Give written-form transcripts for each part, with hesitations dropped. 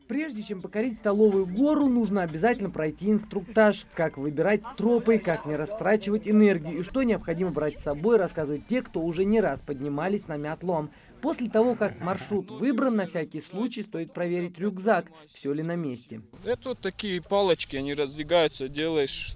Прежде чем покорить Столовую гору, нужно обязательно пройти инструктаж. Как выбирать тропы, как не растрачивать энергию и что необходимо брать с собой, рассказывают те, кто уже не раз поднимались на Мятлом. После того, как маршрут выбран, на всякий случай стоит проверить рюкзак, все ли на месте. Это вот такие палочки, они раздвигаются, делаешь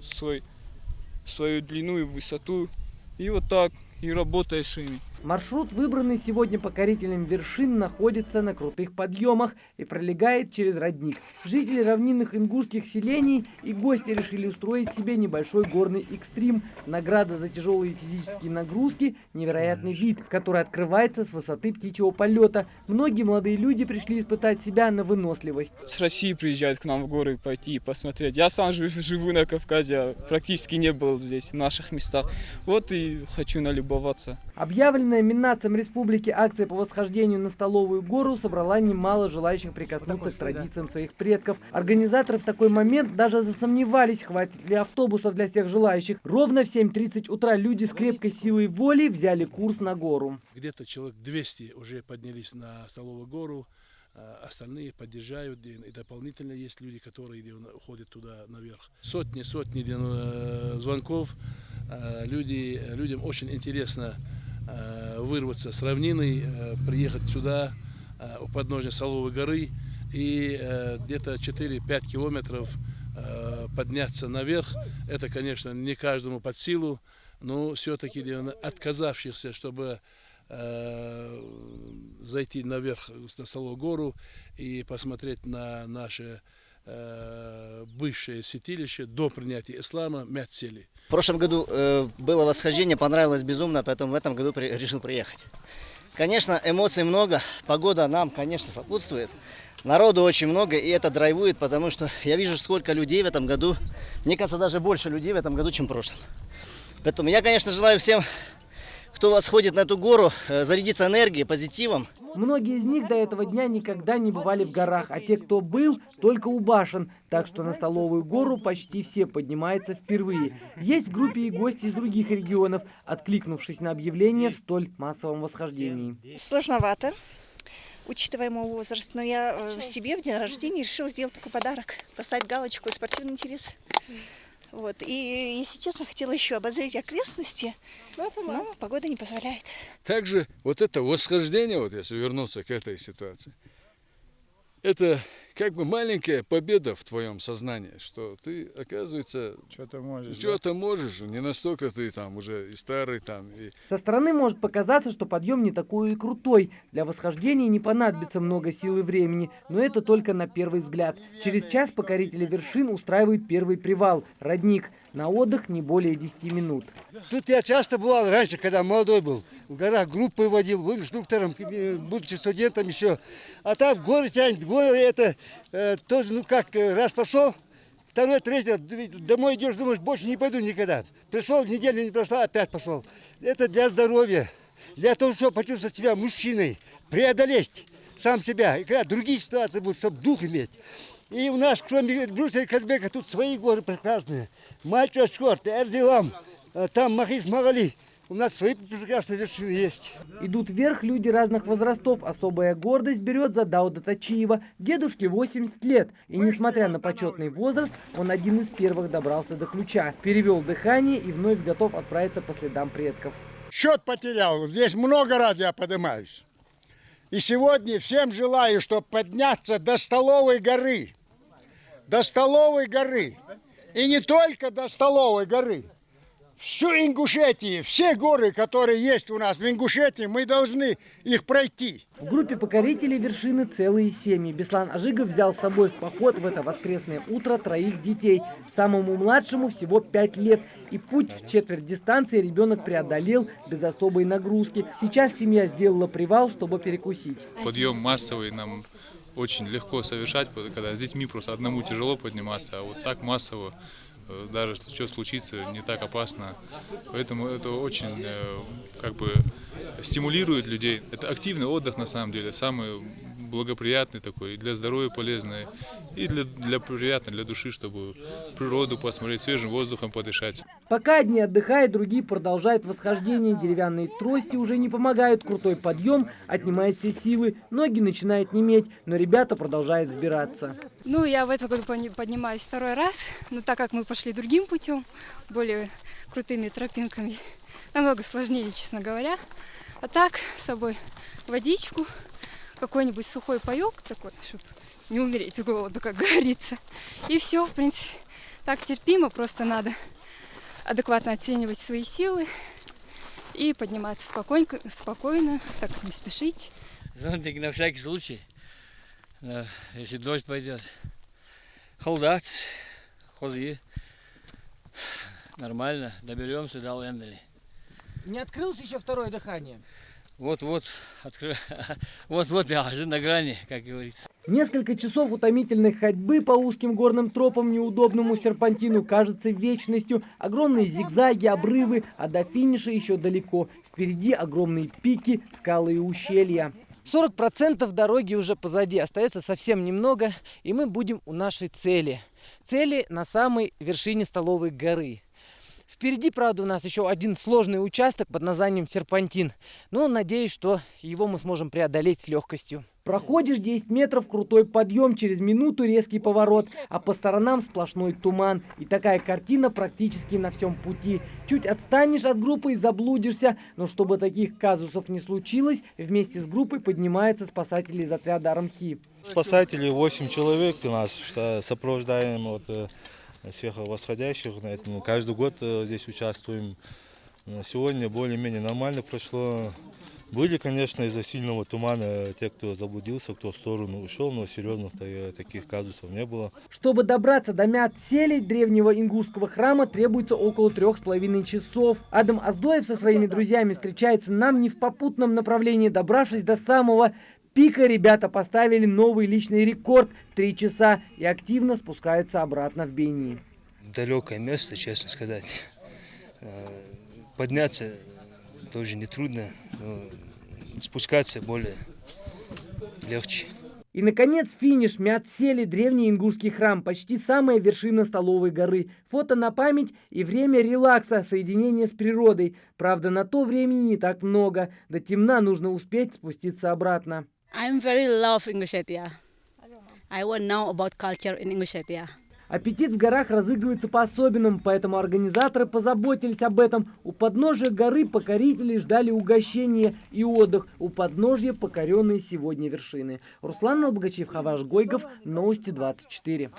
свою длину и высоту, и вот так, и работаешь ими. Маршрут, выбранный сегодня покорителем вершин, находится на крутых подъемах и пролегает через родник. Жители равнинных ингушских селений и гости решили устроить себе небольшой горный экстрим. Награда за тяжелые физические нагрузки – невероятный вид, который открывается с высоты птичьего полета. Многие молодые люди пришли испытать себя на выносливость. С России приезжают к нам в горы пойти и посмотреть. Я сам живу на Кавказе, а практически не был здесь, в наших местах. Вот и хочу налюбоваться. Объявленная Миннацем республики акция по восхождению на Столовую гору собрала немало желающих прикоснуться к традициям своих предков. Организаторы в такой момент даже засомневались, хватит ли автобусов для всех желающих. Ровно в 7:30 утра люди с крепкой силой воли взяли курс на гору. Где-то человек 200 уже поднялись на Столовую гору, остальные поддержают, и дополнительно есть люди, которые уходят туда наверх. Сотни звонков, людям очень интересно вырваться с равнины, приехать сюда, у подножия Столовой горы, и где-то 4-5 километров подняться наверх. Это, конечно, не каждому под силу, но все-таки отказавшихся, чтобы зайти наверх на Столовую гору и посмотреть на наше бывшее святилище до принятия ислама Мятсели. В прошлом году было восхождение, понравилось безумно, поэтому в этом году решил приехать. Конечно, эмоций много, погода нам, конечно, сопутствует. Народу очень много, и это драйвует, потому что я вижу, сколько людей в этом году. Мне кажется, даже больше людей в этом году, чем в прошлом. Поэтому я, конечно, желаю всем, кто восходит на эту гору, зарядиться энергией, позитивом. Многие из них до этого дня никогда не бывали в горах, а те, кто был, только у башен. Так что на Столовую гору почти все поднимаются впервые. Есть в группе и гости из других регионов, откликнувшись на объявление в столь массовом восхождении. Сложновато, учитывая мой возраст, но я себе в день рождения решила сделать такой подарок, поставить галочку «Спортивный интерес». Вот. И, если честно, хотела еще обозреть окрестности, но погода не позволяет. Также вот это восхождение, вот если вернуться к этой ситуации, это как бы маленькая победа в твоем сознании, что ты, оказывается, что-то можешь, не настолько ты там уже и старый там. Со стороны может показаться, что подъем не такой и крутой. Для восхождения не понадобится много сил и времени, но это только на первый взгляд. Через час покорители вершин устраивают первый привал – родник. На отдых не более 10 минут. Тут я часто бывал раньше, когда молодой был. В горах группы водил, был инструктором, будучи студентом еще. А там в горы тянет, горы это тоже, ну как, раз пошел, второй, третий, домой идешь, думаешь, больше не пойду никогда. Пришел, неделя не прошла, опять пошел. Это для здоровья, для того, чтобы почувствовать себя мужчиной, преодолеть сам себя. И когда другие ситуации будут, чтобы дух иметь. И у нас, кроме Брюса и Казбека, тут свои горы прекрасные. Мальчик-Шкорт, Эрзилам, там Махис-Магали. У нас свои прекрасные вершины есть. Идут вверх люди разных возрастов. Особая гордость берет за Дауда Тачиева. Дедушке 80 лет. И несмотря на почетный возраст, он один из первых добрался до ключа. Перевел дыхание и вновь готов отправиться по следам предков. Счет потерял. Здесь много раз я поднимаюсь. И сегодня всем желаю, чтобы подняться до Столовой горы. До Столовой горы. И не только до Столовой горы. Всю Ингушетию, все горы, которые есть у нас в Ингушетии, мы должны их пройти. В группе покорителей вершины целые семьи. Беслан Ажигов взял с собой в поход в это воскресное утро 3 детей. Самому младшему всего 5 лет. И путь в четверть дистанции ребенок преодолел без особой нагрузки. Сейчас семья сделала привал, чтобы перекусить. Подъем массовый нам очень легко совершать, когда с детьми просто одному тяжело подниматься, а вот так массово, даже что случится, не так опасно. Поэтому это очень как бы стимулирует людей. Это активный отдых на самом деле, самый благоприятный такой, и для здоровья полезный, и приятно для души, чтобы природу посмотреть, свежим воздухом подышать. Пока одни отдыхают, другие продолжают восхождение. Деревянные трости уже не помогают, крутой подъем отнимает все силы, ноги начинают неметь, но ребята продолжают взбираться. Ну, я в этом году поднимаюсь второй раз, но так как мы пошли другим путем, более крутыми тропинками, намного сложнее, честно говоря. А так, с собой водичку, какой-нибудь сухой паёк такой, чтобы не умереть с голоду, как говорится. И все, в принципе, так терпимо, просто надо адекватно оценивать свои силы и подниматься спокойно, так не спешить. Зонтик на всякий случай, если дождь пойдет. Холодат, хози. Нормально, доберемся до Лендали. Не открылось еще второе дыхание? Вот-вот, я на грани, как говорится. Несколько часов утомительной ходьбы по узким горным тропам неудобному серпантину кажется вечностью. Огромные зигзаги, обрывы, а до финиша еще далеко. Впереди огромные пики, скалы и ущелья. 40% дороги уже позади, остается совсем немного, и мы будем у нашей цели. Цели на самой вершине Столовой горы. Впереди, правда, у нас еще один сложный участок под названием Серпантин. Но надеюсь, что его мы сможем преодолеть с легкостью. Проходишь 10 метров, крутой подъем, через минуту резкий поворот, а по сторонам сплошной туман. И такая картина практически на всем пути. Чуть отстанешь от группы и заблудишься, но чтобы таких казусов не случилось, вместе с группой поднимаются спасатели из отряда Армхи. Спасатели 8 человек у нас, что сопровождаем всех восходящих, поэтому каждый год здесь участвуем. Сегодня более-менее нормально прошло. Были, конечно, из-за сильного тумана те, кто заблудился, кто в сторону ушел, но серьезных таких казусов не было. Чтобы добраться до Мят-Селей, древнего ингушского храма, требуется около 3,5 часов. Адам Аздоев со своими друзьями встречается нам не в попутном направлении. Добравшись до самого пика, ребята поставили новый личный рекорд – 3 часа и активно спускаются обратно в Бейни. Далекое место, честно сказать. Подняться тоже нетрудно, но спускаться более легче. И, наконец, финиш. Мят-Сели, древний ингушский храм, почти самая вершина Столовой горы. Фото на память и время релакса, соединение с природой. Правда, на то времени не так много. До темна нужно успеть спуститься обратно. I'm very love Ingushetia. I want to know about culture in Ingushetia. Аппетит в горах разыгрывается по-особенному, поэтому организаторы позаботились об этом. У подножия горы покорители ждали угощения и отдых. У подножья покоренные сегодня вершины. Руслан Албогачев, Хаваш Гойгов, Новости 24.